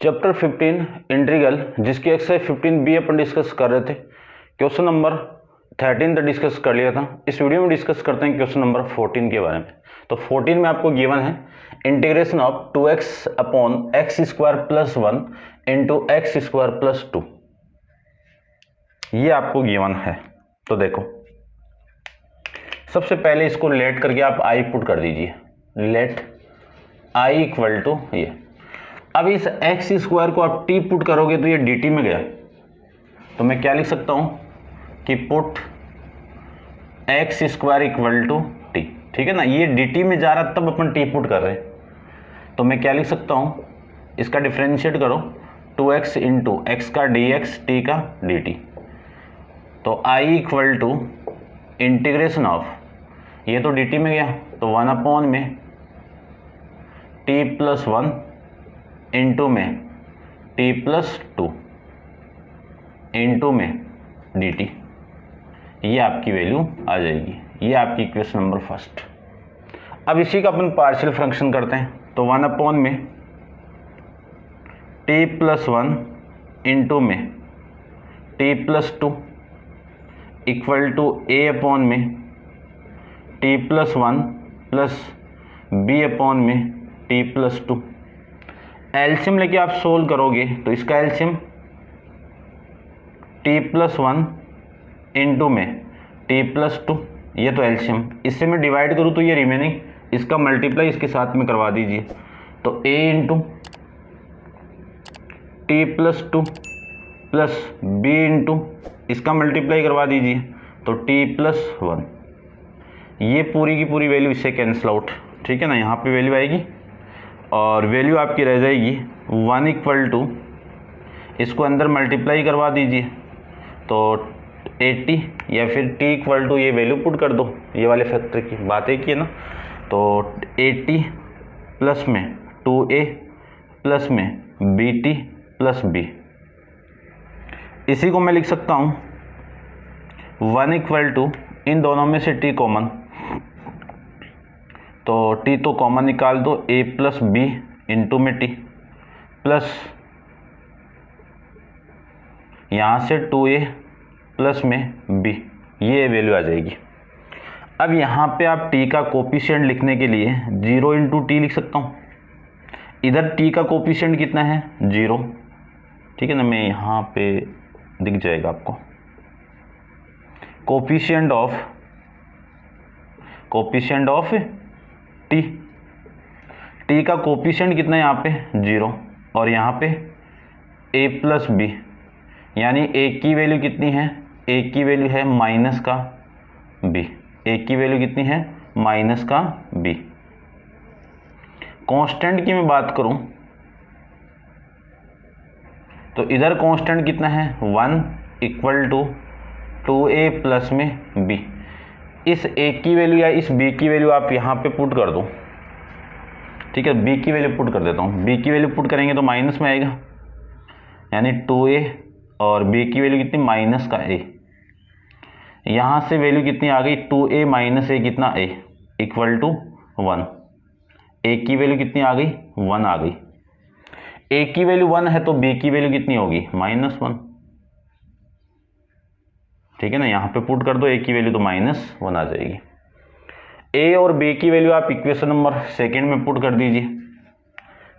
Chapter 15 integral जिसकी exercise 15b अपन discuss कर रहे थे। क्वेश्चन नंबर 13 तक डिस्कस कर लिया था। इस वीडियो में डिस्कस करते हैं क्वेश्चन नंबर 14 के बारे में। तो 14 में आपको गिवन है integration of 2x upon x square plus 1 into x square plus 2, ये आपको गिवन है। तो देखो सबसे पहले इसको लेट करके आप आई पुट कर दीजिए, लेट आई इक्वल टू ये। अब इस एक्स स्क्वायर को आप टी पुट करोगे तो ये डी टी में गया, तो मैं क्या लिख सकता हूं कि put X square equal to T, ठीक है ना। ये डी टी में जा रहा तब अपन टी पुट कर रहे हैं, तो मैं क्या लिख सकता हूं, इसका डिफ्रेंशिएट करो 2x इंटू एक्स का डी एक्स टी का डी टी। तो आई इक्वल टू इंटीग्रेशन ऑफ, ये तो डी टी में गया तो 1 upon M T plus 1 into M T plus 2 into में डी टी, ये आपकी वैल्यू आ जाएगी। ये आपकी इक्वेशन नंबर फर्स्ट। अब इसी का अपन पार्शियल फ्रैक्शन करते हैं, तो 1 upon M T plus 1 into M T plus 2 equal to A upon M T plus 1 plus B upon M T plus 2। LCM लेके आप सोल्व करोगे तो इसका LCM T plus 1 into M T plus 2, ये तो एलसीएम। इससे मैं divide करूँ तो ये रिमेनिंग, इसका मल्टीप्लाई इसके साथ में करवा दीजिए। तो a into t plus 2 plus b into इसका मल्टीप्लाई करवा दीजिए तो टी प्लस 1। ये पूरी की पूरी वैल्यू इससे कैंसिल आउट, ठीक है ना। यहाँ पे वैल्यू आएगी और वैल्यू आपकी रह जाएगी 1 इक्वल टू, इसको अंदर मल्टीप्लाई करवा दीजिए तो 80, या फिर t इक्वल टू ये वैल्यू पुट कर दो, ये वाले फैक्टर की बात है कि है ना। तो 80 प्लस में 2a प्लस में bt प्लस b, इसी को मैं लिख सकता हूँ 1 इक्वल टू, इन दोनों में से t कॉमन, तो t तो कॉमन निकाल दो, a प्लस बी इंटू में t प्लस यहाँ से 2a प्लस में b, ये वैल्यू आ जाएगी। अब यहाँ पे आप t का कोफिशिएंट लिखने के लिए 0 इंटू टी लिख सकता हूँ। इधर t का कोफिशिएंट कितना है 0, ठीक है ना। मैं यहाँ पे दिख जाएगा आपको कोफिशिएंट ऑफ टी का कोफिशिएंट कितना है यहाँ पे 0, और यहाँ पे a प्लस बी, यानी a की वैल्यू कितनी है, a की वैल्यू है माइनस का b, a की वैल्यू कितनी है माइनस का b। कांस्टेंट की मैं बात करूं तो इधर कांस्टेंट कितना है 1 इक्वल टू 2a प्लस में b। इस a की वैल्यू या इस b की वैल्यू आप यहाँ पे पुट कर दो, ठीक है। b की वैल्यू पुट कर देता हूँ, b की वैल्यू पुट करेंगे तो माइनस में आएगा, यानी 2a और b की वैल्यू कितनी माइनस का a। यहाँ से वैल्यू कितनी आ गई 2a माइनस a कितना a इक्वल टू 1। a की वैल्यू कितनी आ गई 1 आ गई। a की वैल्यू 1 है तो b की वैल्यू कितनी होगी -1, ठीक है ना। यहाँ पे पुट कर दो a की वैल्यू तो -1 आ जाएगी। a और b की वैल्यू आप इक्वेशन नंबर सेकंड में पुट कर दीजिए,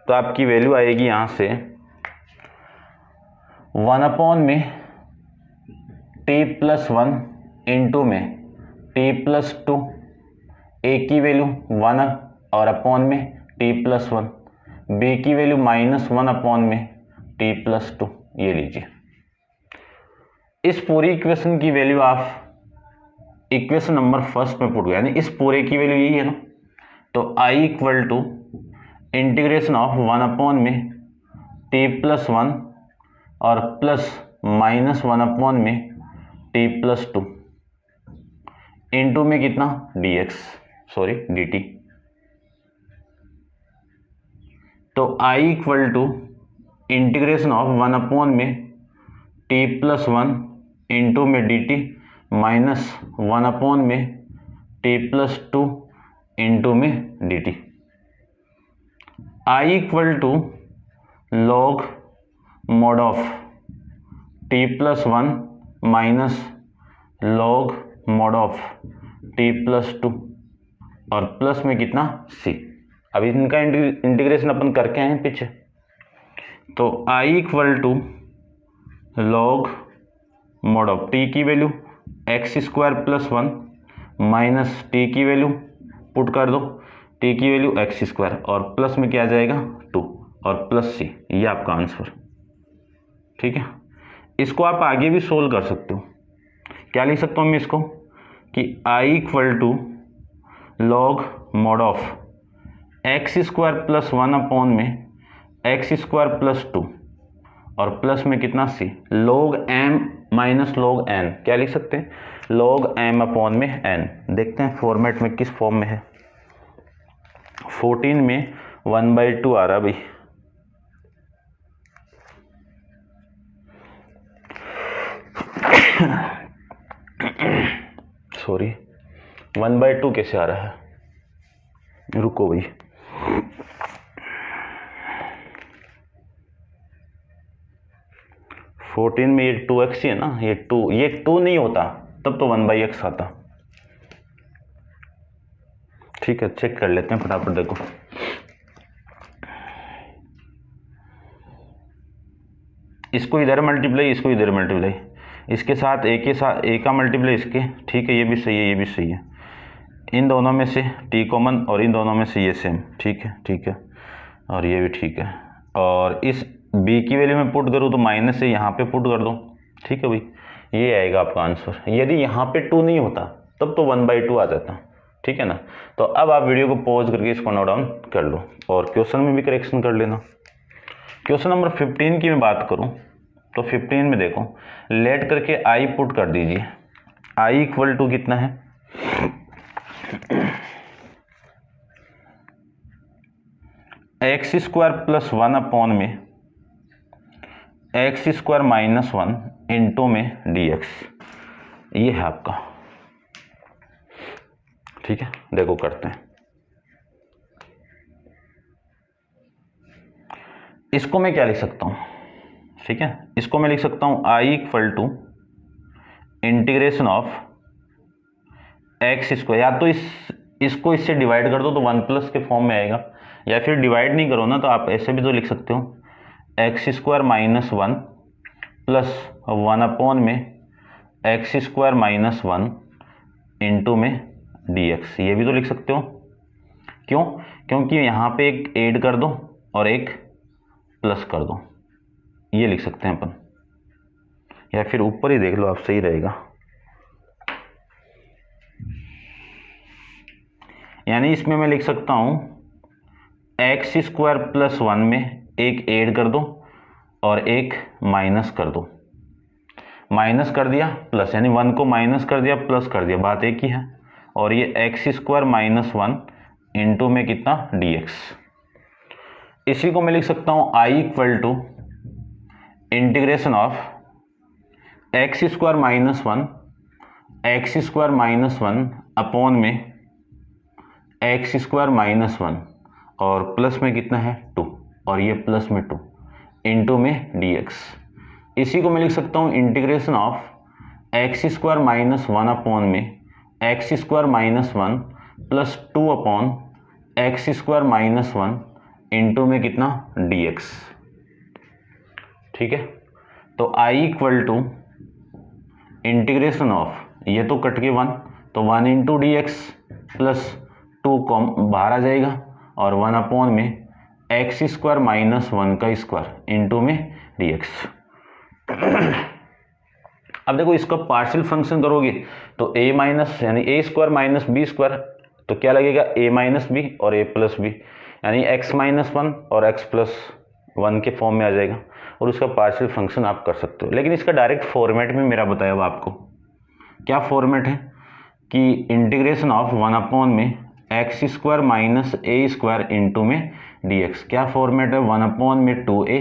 तो आपकी वैल्यू आएगी यहाँ से 1 अपॉन में t प्लस 1 इंटू में t प्लस 2, a की वैल्यू 1 और अपॉन में t प्लस 1, b की वैल्यू -1 अपॉन में t प्लस 2, ये लीजिए। इस पूरी इक्वेशन की वैल्यू आप इक्वेशन नंबर फर्स्ट में पुट, यानी इस पूरे की वैल्यू यही है ना। तो i equal to integration of 1 upon में t प्लस 1 और प्लस -1 अपॉन में t प्लस 2 इंटू में कितना dt। तो i equal to integration of 1 upon में t प्लस 1 इंटू में dt माइनस 1 अपॉन में t प्लस 2 इंटू में dt। i equal to log mod of t plus 1 minus log mod of t plus 2 और plus में कितना c। अब इनका integration अपन करके आए पीछे, तो i equal to log mod of t की value X square plus 1 minus T की वैल्यू पुट कर दो, t की वैल्यू एक्स स्क्वायर और प्लस में क्या आ जाएगा 2 और प्लस c। ये आपका आंसर। ठीक है, इसको आप आगे भी सोल्व कर सकते हो। क्या लिख सकता हूँ मैं इसको कि i equal to log mod of x square plus 1 upon में एक्स स्क्वायर प्लस 2 और प्लस में कितना c, log m minus log n। क्या लिख सकते हैं, log m अपॉन में n। देखते हैं फॉर्मेट में किस फॉर्म में है। 14 में 1/2 आ रहा भाई, सॉरी 1/2 कैसे आ रहा है, रुको भाई। फोर्टीन में ये 2x ही है ना, ये 2 नहीं होता तब तो 1/x आता। ठीक है, चेक कर लेते हैं फटाफट। देखो इसको इधर मल्टीप्लाई, इसको इधर मल्टीप्लाई, इसके साथ ए के साथ ए का मल्टीप्लाई इसके। ठीक है, ये भी सही है, ये भी सही है। इन दोनों में से टी कॉमन और इन दोनों में से ये सेम। ठीक है, ठीक है, और ये भी ठीक है। और इस b की वैल्यू में पुट करूँ तो माइनस से यहाँ पे पुट कर दो। ठीक है भाई, ये आएगा आपका आंसर। यदि यहाँ पे 2 नहीं होता तब तो 1/2 आ जाता। ठीक है ना। तो अब आप वीडियो को पॉज करके इसको नोट डाउन कर लो और क्वेश्चन में भी करेक्शन कर लेना। क्वेश्चन नंबर 15 की मैं बात करूँ तो 15 में देखो, लेट करके i पुट कर दीजिए। i इक्वल टू कितना है, एक्स स्क्वायर प्लस 1 अपॉन में एक्स स्क्वायर माइनस 1 इंटू में dx। ये है आपका। ठीक है, देखो करते हैं। इसको मैं क्या लिख सकता हूँ, ठीक है, इसको मैं लिख सकता हूँ i equal to integration of x square. या तो इसको इससे डिवाइड कर दो तो 1 प्लस के फॉर्म में आएगा, या फिर डिवाइड नहीं करो ना तो आप ऐसे भी तो लिख सकते हो, x square minus 1 plus 1 upon में एक्स स्क्वायर माइनस 1 इंटू में dx। ये भी तो लिख सकते हो। क्यों, क्योंकि यहाँ पे एक ऐड कर दो और एक प्लस कर दो, ये लिख सकते हैं अपन। या फिर ऊपर ही देख लो आप, सही रहेगा। यानी इसमें मैं लिख सकता हूँ एक्स स्क्वायर प्लस 1 में एक ऐड कर दो और एक माइनस कर दो। माइनस कर दिया प्लस, यानी 1 को माइनस कर दिया प्लस कर दिया, बात एक ही है। और ये एक्स स्क्वायर माइनस 1 इंटू में कितना dx। इसी को मैं लिख सकता हूँ i equal to integration of x square minus 1 X square minus 1 upon में एक्स स्क्वायर माइनस 1 और प्लस में कितना है 2 और ये प्लस में 2 इंटू में dx। इसी को मैं लिख सकता हूँ integration of x square minus 1 upon में x square minus 1 plus 2 upon x square minus 1 into में कितना dx। ठीक है, तो i equal to integration of, ये तो कट के 1 तो 1 इंटू dx प्लस 2 कॉम बाहर आ जाएगा और 1 अपॉन में एक्स स्क्वायर माइनस 1 का स्क्वायर इंटू में dx। अब देखो इसका पार्शियल फंक्शन करोगे तो a माइनस यानी a square minus B square, तो क्या लगेगा a माइनस बी और a प्लस बी, यानी x माइनस 1 और x प्लस 1 के फॉर्म में आ जाएगा और उसका पार्शियल फंक्शन आप कर सकते हो। लेकिन इसका डायरेक्ट फॉर्मेट में मेरा बताया हुआ आपको क्या फॉर्मेट है कि इंटीग्रेशन ऑफ 1 अपॉन में x square minus a square into में dx। क्या फॉर्मेट है, 1 अपॉन में 2a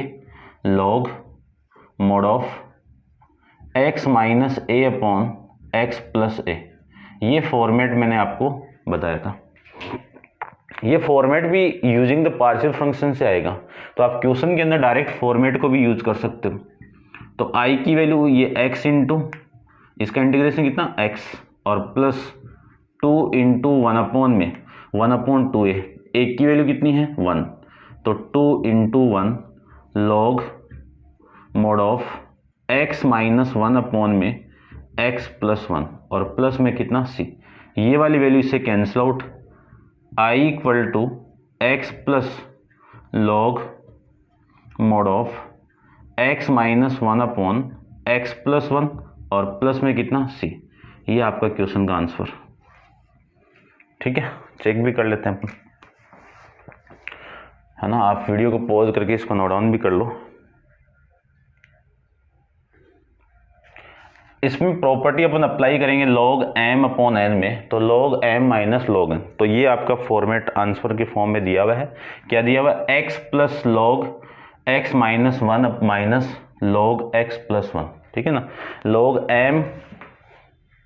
log mod of x minus a upon x plus a. ये फॉर्मेट मैंने आपको बताया था। ये फॉर्मेट भी यूजिंग द पार्शियल फंक्शन से आएगा। तो आप क्वेश्चन के अंदर डायरेक्ट फॉर्मेट को भी यूज कर सकते हो। तो आई की वैल्यू ये x इंटू इसका इंटीग्रेशन कितना x और प्लस 2 इंटू 1/2 ए की वैल्यू कितनी है 1, तो 2 into 1 log mod of x minus 1/x plus 1 और प्लस में कितना c, ये वाली वैल्यू इससे cancel out, i equal to X plus log mod of x minus 1/x plus 1 और प्लस में कितना c, ये आपका क्वेश्चन का आंसर। ठीक है, चेक भी कर लेते हैं अपन, है ना। आप वीडियो को पॉज करके इसको नोट डाउन भी कर लो। इसमें प्रॉपर्टी अपन अप्लाई करेंगे log m/n में, तो log m minus log n, तो ये आपका फॉर्मेट आंसर के फॉर्म में दिया हुआ है। क्या दिया हुआ है, x plus log x minus 1 minus log x plus 1, ठीक है ना। log m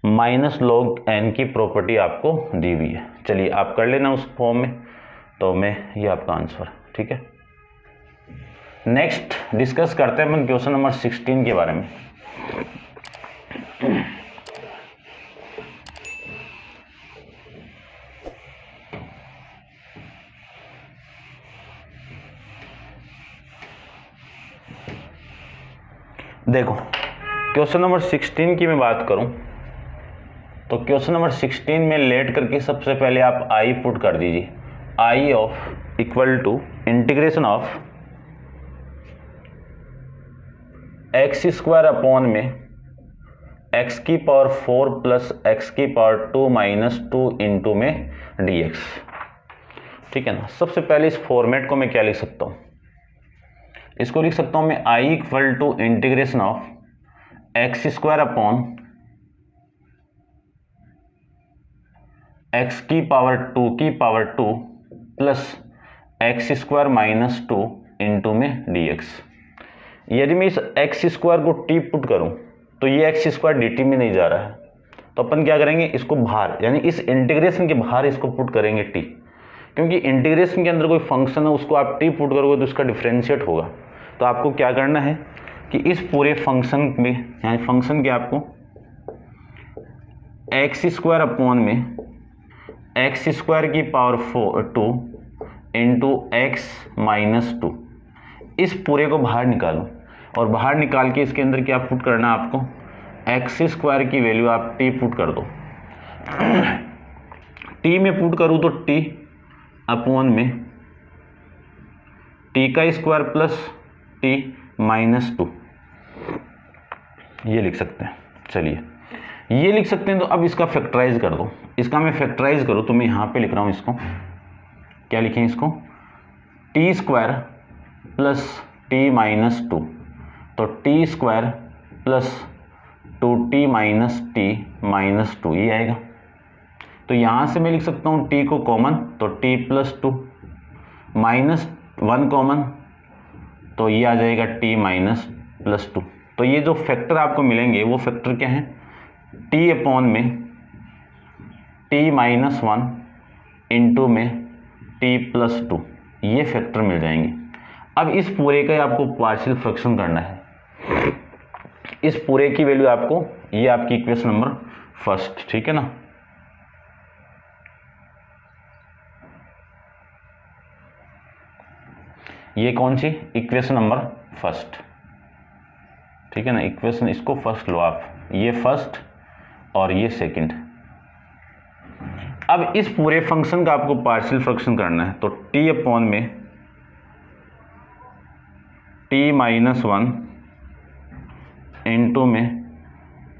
minus log n की प्रॉपर्टी आपको दी हुई है। चलिए आप कर लेना उस फॉर्म में, तो मैं ये आपका आंसर। ठीक है, नेक्स्ट डिस्कस करते हैं अपन क्वेश्चन नंबर 16 के बारे में। देखो क्वेश्चन नंबर 16 की मैं बात करूं तो क्वेश्चन नंबर 16 में लेट करके सबसे पहले आप आई पुट कर दीजिए, I of equal to integration of x square upon में एक्स की पावर 4 प्लस एक्स की पावर 2 माइनस 2 इंटू में dx। ठीक है ना। सबसे पहले इस फॉर्मेट को मैं क्या लिख सकता हूं, इसको लिख सकता हूं मैं I equal to integration of x square upon x की power 2 plus x square minus 2 into में dx। यदि मैं इस एक्स स्क्वायर को टी पुट करूं तो ये एक्स स्क्वायर dt में नहीं जा रहा है, तो अपन क्या करेंगे, इसको बाहर यानी इस इंटीग्रेशन के बाहर इसको पुट करेंगे टी, क्योंकि इंटीग्रेशन के अंदर कोई फंक्शन है उसको आप टी पुट करोगे तो उसका डिफरेंशिएट होगा। तो आपको क्या करना है कि इस पूरे फंक्शन में यानी फंक्शन के आपको एक्स स्क्वायर अपॉन में एक्स स्क्वायर की पावर 2 इंटू एक्स माइनस 2, इस पूरे को बाहर निकालो और बाहर निकाल के इसके अंदर क्या पुट करना है आपको, एक्स स्क्वायर की वैल्यू आप टी पुट कर दो। टी में पुट करूँ तो टी अपॉन में टी का स्क्वायर प्लस टी माइनस 2, ये लिख सकते हैं। चलिए ये लिख सकते हैं, तो अब इसका फैक्टराइज कर दो। इसका मैं फैक्टराइज करूँ तो मैं यहाँ पे लिख रहा हूँ इसको, क्या लिखें इसको, T square plus T minus 2, तो T square plus 2t minus T minus 2 ये आएगा। तो यहाँ से मैं लिख सकता हूँ t को कॉमन, तो t प्लस 2 माइनस 1 कॉमन, तो ये आ जाएगा t माइनस प्लस 2। तो ये जो फैक्टर आपको मिलेंगे वो फैक्टर क्या है, t अपॉन में t माइनस 1 इंटू में t प्लस 2, ये फैक्टर मिल जाएंगे। अब इस पूरे का आपको पार्शियल फ्रैक्शन करना है, इस पूरे की वैल्यू आपको, ये आपकी इक्वेशन नंबर फर्स्ट। ठीक है ना। ये कौन सी, इक्वेशन नंबर फर्स्ट। ठीक है ना, इक्वेशन इसको फर्स्ट लो आप, ये फर्स्ट और ये सेकंड। अब इस पूरे फंक्शन का आपको पार्शियल फ्रैक्शन करना है, तो t अपॉन में t माइनस 1 इंटू में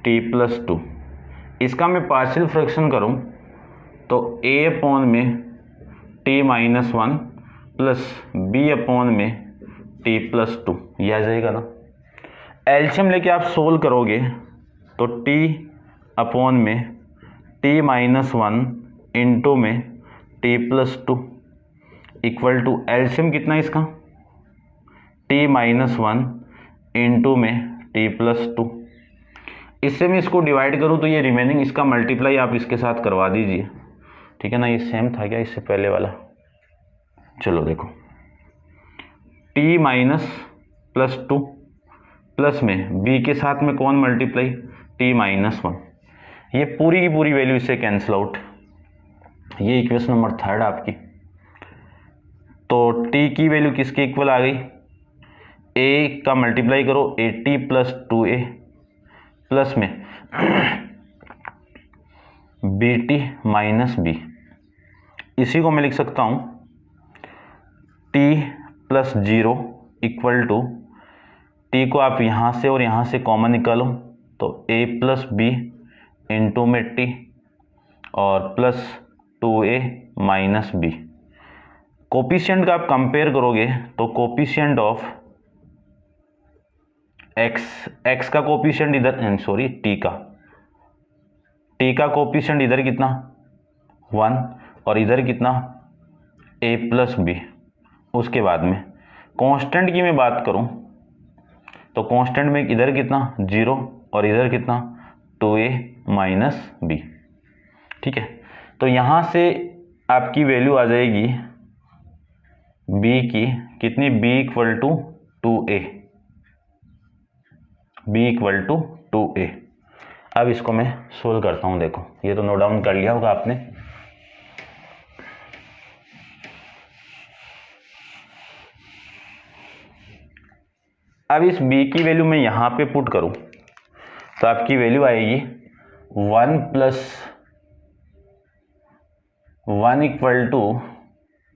t प्लस 2, इसका मैं पार्शियल फ्रैक्शन करूं तो a अपॉन में t minus 1 plus b upon में t प्लस 2, यह आ जाएगा ना। एलसीएम लेके आप सोल्व करोगे तो t अपॉन में t माइनस 1 इंटू में t plus 2 equal to LCM कितना इसका, t माइनस 1 इंटू में t प्लस 2। इससे मैं इसको डिवाइड करूँ तो ये रिमेनिंग इसका मल्टीप्लाई आप इसके साथ करवा दीजिए। ठीक है ना, ये सेम था क्या इससे पहले वाला। चलो देखो T minus plus two plus में बी के साथ में कौन मल्टीप्लाई, टी माइनस वन। ये पूरी की पूरी वैल्यू इससे कैंसिल आउट। ये इक्वेशन नंबर थर्ड आपकी। तो टी की वैल्यू किसके इक्वल आ गई, ए का मल्टीप्लाई करो, A T plus two A plus में बी टी माइनस बी। इसी को मैं लिख सकता हूं T plus zero equal to, T को आप यहां से और यहां से कॉमन निकालो तो ए plus b into M T और प्लस टू ए माइनस बी। कोपिशिएंट का आप कंपेयर करोगे तो कोपिशिएंट ऑफ एक्स का कोपिशिएंट इधर, सॉरी टी का कोपिशिएंट इधर कितना 1 और इधर कितना a प्लस बी। उसके बाद में कांस्टेंट की मैं बात करूं तो कांस्टेंट में इधर कितना 0 और इधर कितना 2a माइनस बी। ठीक है, तो यहां से आपकी वैल्यू आ जाएगी b की कितनी, b equal to 2a, b equal to 2a। अब इसको मैं सोल्व करता हूं। देखो ये तो नोट डाउन कर लिया होगा आपने। अब इस b की वैल्यू मैं यहां पे पुट करूं तो आपकी वैल्यू आएगी 1 plus 1 equal to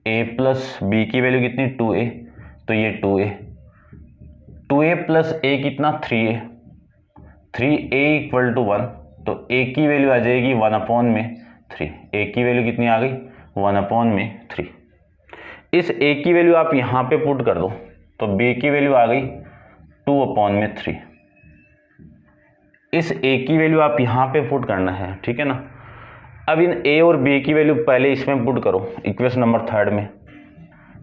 a plus B की वैल्यू कितनी 2a, तो ये 2a प्लस a कितना 3a, 3a इक्वल टू 1, तो a की वैल्यू आ जाएगी 1/3। a की वैल्यू कितनी आ गई 1/3। इस a की वैल्यू आप यहां पे पुट कर दो तो b की वैल्यू आ गई 2/3। इस a की वैल्यू आप यहां पे पुट करना है, ठीक है ना। अब इन a और b की वैल्यू पहले इसमें पुट करो इक्वेशन नंबर थर्ड में,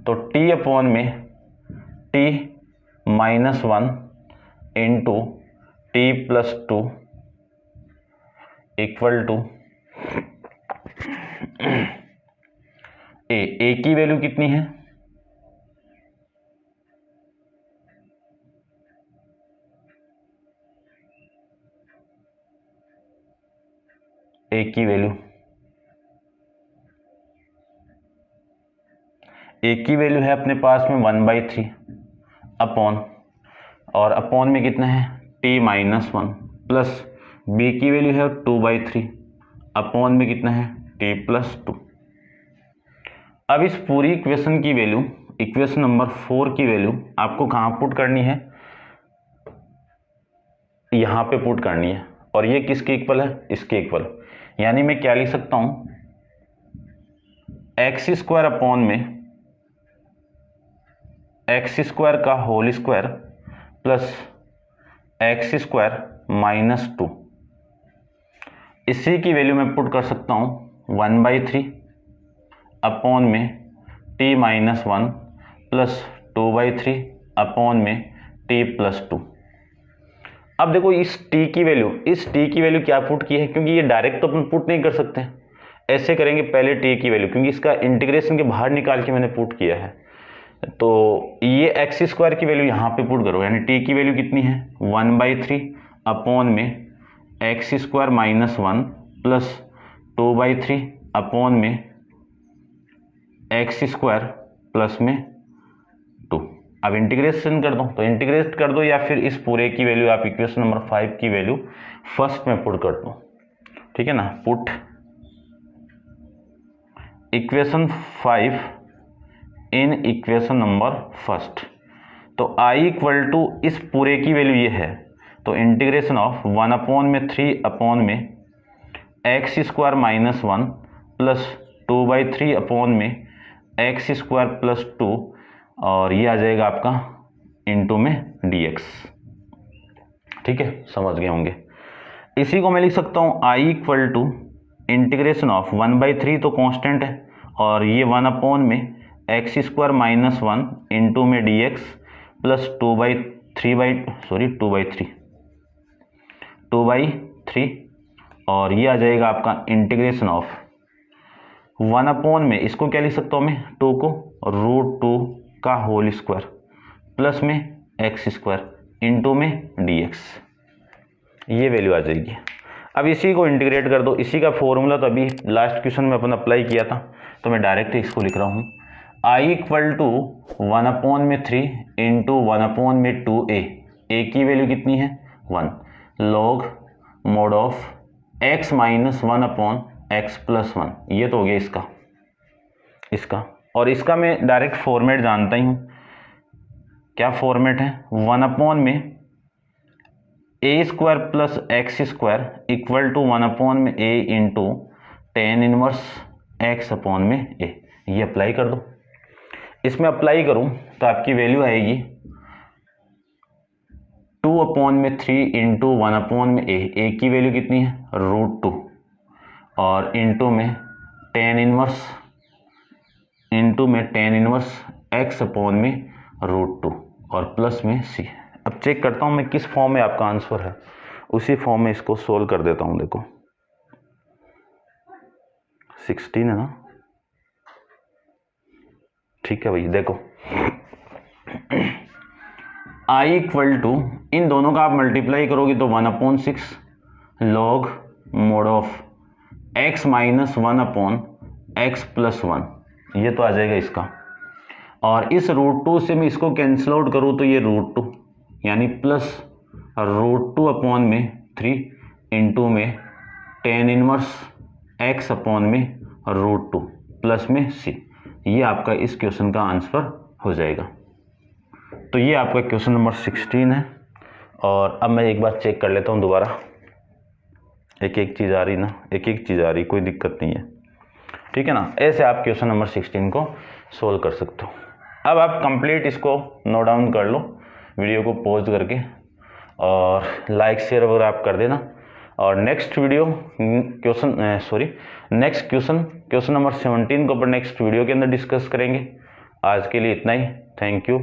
तो t minus 1 into t plus 2 equal to a की वैल्यू कितनी है, ए की वैल्यू है अपने पास में 1/3 अपॉन, और अपॉन में कितना है टी माइनस 1 प्लस बी की वैल्यू है 2/3 अपॉन में कितना है टी प्लस 2। अब इस पूरी इक्वेशन की वैल्यू, इक्वेशन नंबर 4 की वैल्यू आपको कहाँ पुट करनी है, यहाँ पे पुट करनी है। और ये किसके इक्वल है, इसके इक्वल। यानी मैं क्या लिख सकता हूँ, x² अपॉन में x² का whole square plus x² minus 2। इसी की वैल्यू मैं पुट कर सकता हूँ 1/3 अपॉन में t माइनस 1 प्लस 2/3 अपॉन में t प्लस 2। अब देखो इस t की वैल्यू क्या पुट की है, क्योंकि ये डायरेक्ट तो अपन पुट नहीं कर सकते, ऐसे करेंगे पहले t की वैल्यू, क्योंकि इसका इंटीग्रेशन के बाहर निकाल के मैंने पुट किया है। तो ये x² की वैल्यू यहाँ पे पुट करो, यानी t की वैल्यू कितनी है 1/3 अपॉन में x² माइनस 1 प्लस 2/3 अपॉन में x² प्लस में 2। अब इंटीग्रेशन कर दो, तो इंटीग्रेट कर दो, या फिर इस पूरे की वैल्यू आप इक्वेशन नंबर 5 की वैल्यू फर्स्ट में पुट कर दो, ठीक है ना। Put equation 5 in equation number first. तो i इक्वल टू इस पूरे की वैल्यू ये है, तो इंटीग्रेशन ऑफ 1/3 अपॉन में x² माइनस 1 प्लस 2/3 अपॉन में x² प्लस 2, और ये आ जाएगा आपका इंटू में dx। ठीक है, समझ गए होंगे। इसी को मैं लिख सकता हूँ i equal to integration of 1/3 तो कांस्टेंट है, और ये 1 अपॉन में x² माइनस 1 इंटू में dx प्लस 2/3, और ये आ जाएगा आपका इंटीग्रेशन ऑफ 1 अपॉन में, इसको क्या लिख सकता हूँ मैं 2 को √2 का होल स्क्वायर प्लस में एक्स स्क्वायर इंटू में dx, ये वैल्यू आ जाएगी। अब इसी को इंटीग्रेट कर दो, इसी का फॉर्मूला तो अभी लास्ट क्वेश्चन में अपन अप्लाई किया था, तो मैं डायरेक्ट इसको लिख रहा हूँ i equal to 1/3 into 1/2a, a की वैल्यू कितनी है 1, log mod of x minus 1/x plus 1, ये तो हो गया इसका। और इसका मैं डायरेक्ट फॉर्मेट जानता ही हूँ, क्या फॉर्मेट है 1 में a square plus x square equal to 1 a into tan inverse x upon में a, ये अप्लाई कर दो। इसमें अप्लाई करूं तो आपकी वैल्यू आएगी 2/3 इंटू 1 a की वैल्यू कितनी है √2 और इंटू में टेन इनवर्स x अपॉन में √2 और प्लस में c। अब चेक करता हूं मैं किस फॉर्म में आपका आंसर है, उसी फॉर्म में इसको सोल्व कर देता हूं। देखो 16 है ना, ठीक है भाई। देखो i इक्वल टू, इन दोनों का आप मल्टीप्लाई करोगे तो 1/6 log mod of x minus 1/x plus 1, ये तो आ जाएगा इसका। और इस √2 से मैं इसको कैंसिल आउट करूँ तो ये √2 यानी प्लस √2/3 इंटू में टेन इनवर्स x अपॉन में √2 प्लस में c, ये आपका इस क्वेश्चन का आंसर हो जाएगा। तो ये आपका क्वेश्चन नंबर 16 है। और अब मैं एक बार चेक कर लेता हूँ दोबारा, एक एक चीज़ आ रही, कोई दिक्कत नहीं है, ठीक है ना। ऐसे आप क्वेश्चन नंबर 16 को सोल्व कर सकते हो। अब आप कंप्लीट इसको नोट डाउन कर लो वीडियो को पॉज करके, और लाइक शेयर वगैरह आप कर देना। और नेक्स्ट क्वेश्चन नंबर 17 को अपन नेक्स्ट वीडियो के अंदर डिस्कस करेंगे। आज के लिए इतना ही, थैंक यू।